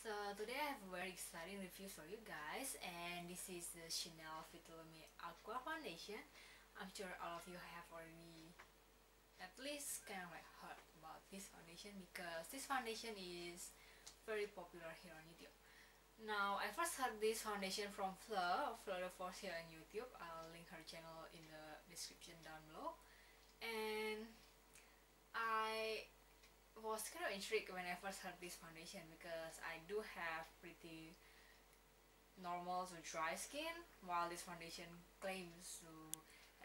So today I have a very exciting review for you guys, and this is the Chanel Vitalumiere Aqua foundation. I'm sure all of you have already at least kind of like heard about this foundation because this foundation is very popular here on YouTube. Now I first heard this foundation from Fleur of course here on YouTube. I'll link her channel in the description down below. And I was kind of intrigued when I first heard this foundation because I do have pretty normal to dry skin, while this foundation claims to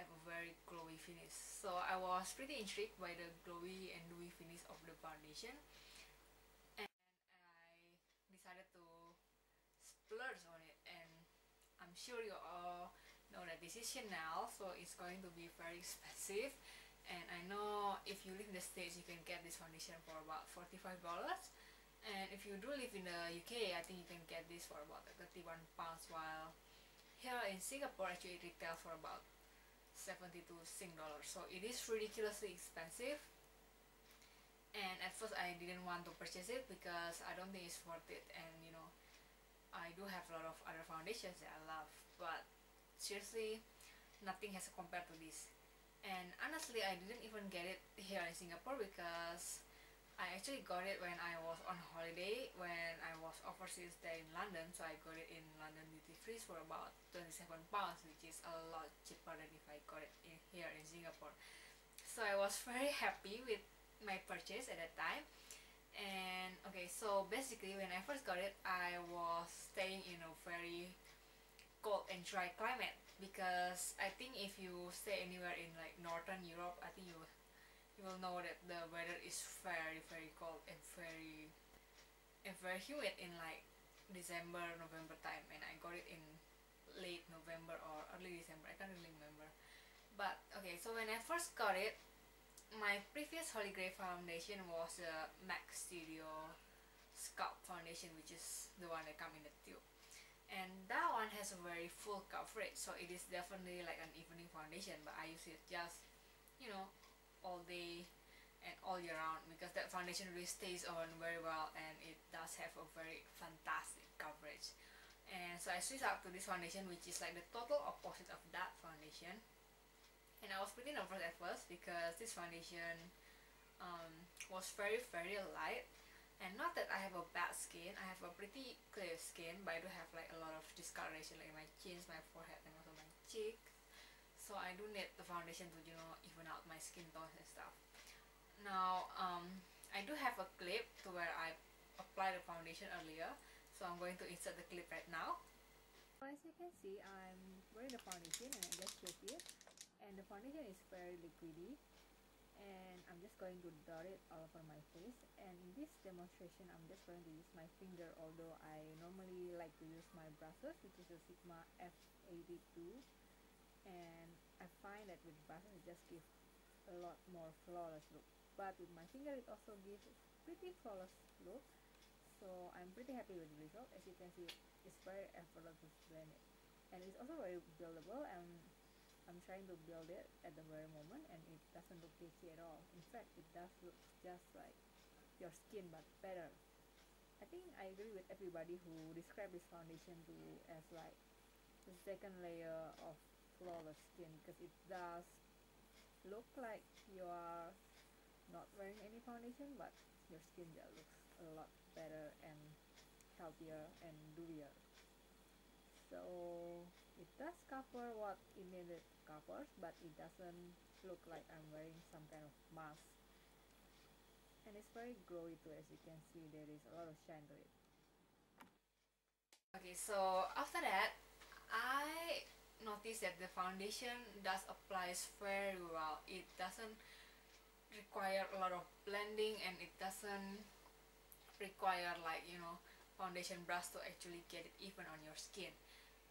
have a very glowy finish. So I was pretty intrigued by the glowy and dewy finish of the foundation, and I decided to splurge on it. And I'm sure you all know that this is Chanel, so it's going to be very expensive. And I know if you live in the States, you can get this foundation for about $45. And if you do live in the UK, I think you can get this for about £31, while here in Singapore actually it retails for about 72 Sing dollars. So it is ridiculously expensive. And at first I didn't want to purchase it because I don't think it's worth it. And you know, I do have a lot of other foundations that I love, but seriously, nothing has compared to this. And honestly, I didn't even get it here in Singapore because I actually got it when I was on holiday, when I was overseas there in London. So I got it in London duty free for about £27, which is a lot cheaper than if I got it here in Singapore. So I was very happy with my purchase at that time. And okay, so basically when I first got it, I was staying in a very cold and dry climate, because I think if you stay anywhere in like northern Europe, I think you will know that the weather is very cold and very humid in like December, November time. And I got it in late November or early December, I can't really remember. But okay, so when I first got it, my previous Holy Grail foundation was a MAC Studio Scalp foundation, which is the one that comes in the tube. And that one has a very full coverage, so it is definitely like an evening foundation, but I use it just, you know, all day and all year round, because that foundation really stays on very well and it does have a very fantastic coverage. And so I switched out to this foundation, which is like the total opposite of that foundation. And I was pretty nervous at first because this foundation was very light. And not that I have a bad skin, I have a pretty clear skin, but I do have like a lot of discoloration like my chins, my forehead, and also my cheeks. So I do need the foundation to, you know, even out my skin tones and stuff. Now I do have a clip to where I applied the foundation earlier, so I'm going to insert the clip right now. As you can see, I'm wearing the foundation and I just shake it, and the foundation is very liquidy. And I'm just going to dot it all over my face. And in this demonstration, I'm just going to use my finger, although I normally like to use my brushes, which is a Sigma F82. And I find that with brushes it just gives a lot more flawless look, but with my finger it also gives a pretty flawless look. So I'm pretty happy with the result. As you can see, it's very effortless to blend it, and it's also very buildable. And I'm trying to build it at the very moment, and it doesn't look itchy at all. In fact, it does look just like your skin, but better. I think I agree with everybody who described this foundation to as like the second layer of flawless skin, because it does look like you are not wearing any foundation, but your skin just looks a lot better and healthier and dewier. So it does cover what it needed covers, but it doesn't look like I'm wearing some kind of mask. And it's very glowy too, as you can see there is a lot of shine to it. Okay, so after that, I noticed that the foundation does applies very well. It doesn't require a lot of blending, and it doesn't require like, you know, foundation brush to actually get it even on your skin.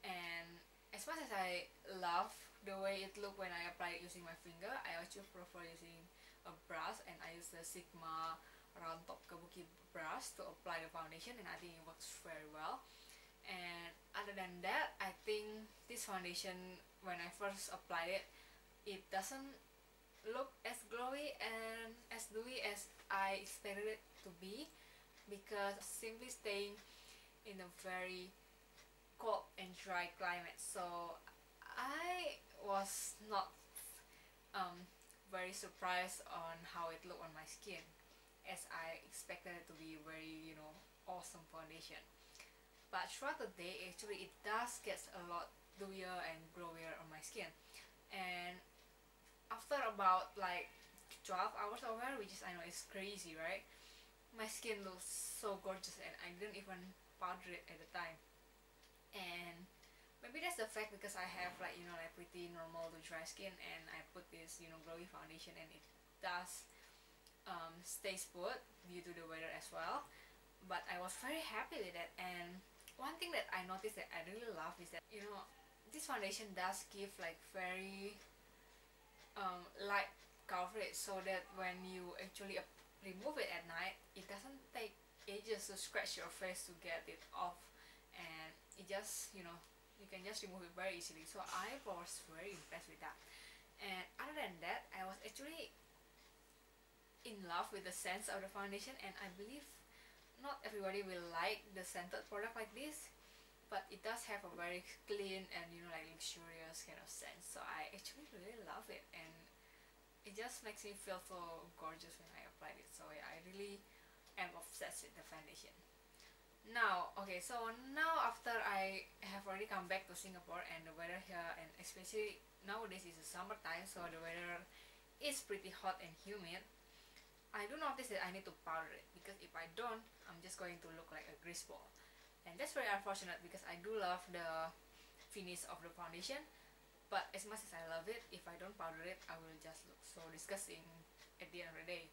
And as much as I love the way it looked when I apply it using my finger, I actually prefer using a brush, and I use the Sigma round top kabuki brush to apply the foundation, and I think it works very well. And other than that, I think this foundation, when I first applied it, it doesn't look as glowy and as dewy as I expected it to be, because simply staying in a very cold and dry climate, so I was not very surprised on how it looked on my skin, as I expected it to be very, you know, awesome foundation. But throughout the day, actually it does get a lot dewier and glowier on my skin. And after about like 12 hours of wear, which is, I know, it's crazy, right? My skin looks so gorgeous, and I didn't even powder it at the time. And maybe that's the fact, because I have, like, you know, like pretty normal to dry skin, and I put this, you know, glowy foundation, and it does stays put due to the weather as well. But I was very happy with it. And one thing that I noticed that I really love is that, you know, this foundation does give like very light coverage, so that when you actually remove it at night, it doesn't take ages to scratch your face to get it off, and it just, you know, you can just remove it very easily. So I was very impressed with that. And other than that, I was actually in love with the scents of the foundation, and I believe not everybody will like the scented product like this, but it does have a very clean and, you know, like luxurious kind of scent. So I actually really love it, and it just makes me feel so gorgeous when I applied it. So yeah, I really am obsessed with the foundation. Now, okay, so now after I have already come back to Singapore, and the weather here, and especially nowadays is the summertime, so the weather is pretty hot and humid, I do notice that I need to powder it, because if I don't, I'm just going to look like a grease ball. And that's very unfortunate, because I do love the finish of the foundation, but as much as I love it, if I don't powder it, I will just look so disgusting at the end of the day.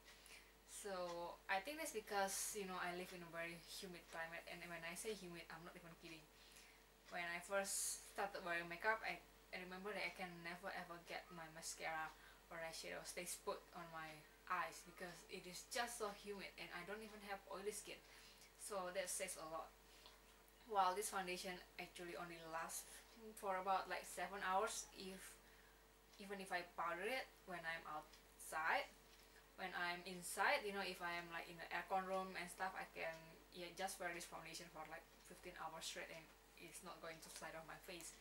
So I think that's because, you know, I live in a very humid climate, and when I say humid, I'm not even kidding. When I first started wearing makeup, I remember that I can never ever get my mascara or eyeshadow stays put on my eyes, because it is just so humid, and I don't even have oily skin. So that says a lot. While this foundation actually only lasts for about like 7 hours, even if I powder it when I'm outside. When I'm inside, you know, if I am like in the aircon room and stuff, I can, yeah, just wear this foundation for like 15 hours straight, and it's not going to slide off my face.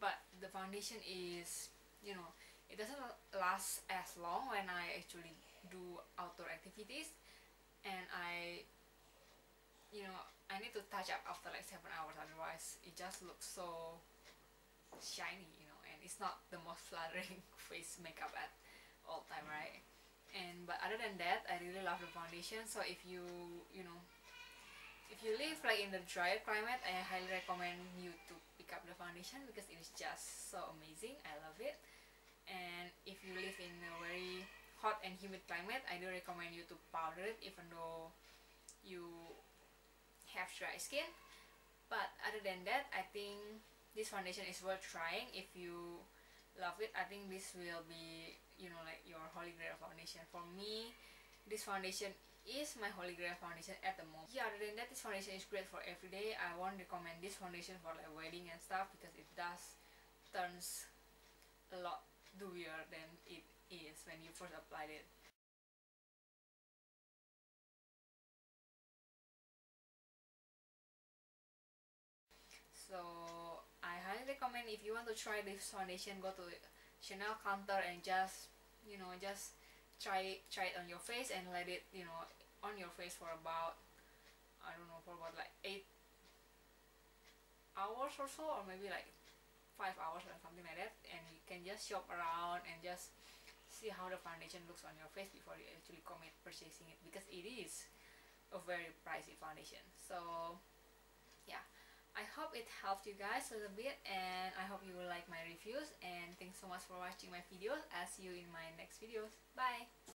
But the foundation is, you know, it doesn't last as long when I actually do outdoor activities, and you know, I need to touch up after like 7 hours, otherwise it just looks so shiny, you know, and it's not the most flattering face makeup at all time, right? And but other than that, I really love the foundation. So if you, you know, if you live like in the drier climate, I highly recommend you to pick up the foundation, because it is just so amazing. I love it. And if you live in a very hot and humid climate, I do recommend you to powder it, even though you have dry skin. But other than that, I think this foundation is worth trying. If you love it, I think this will be, you know, like your holy grail foundation. For me, this foundation is my holy grail foundation at the moment. Yeah, other than that, this foundation is great for everyday. I won't recommend this foundation for like wedding and stuff, because it does turns a lot dewier than it is when you first applied it. So I highly recommend, if you want to try this foundation, go to Chanel counter and just, you know, just try it on your face, and let it, you know, on your face for about, I don't know, for about like 8 hours or so, or maybe like 5 hours or something like that, and you can just shop around and just see how the foundation looks on your face before you actually commit purchasing it, because it is a very pricey foundation. So yeah, I hope it helped you guys a little bit, and I hope you will like my reviews, and thanks so much for watching my videos. I'll see you in my next videos. Bye!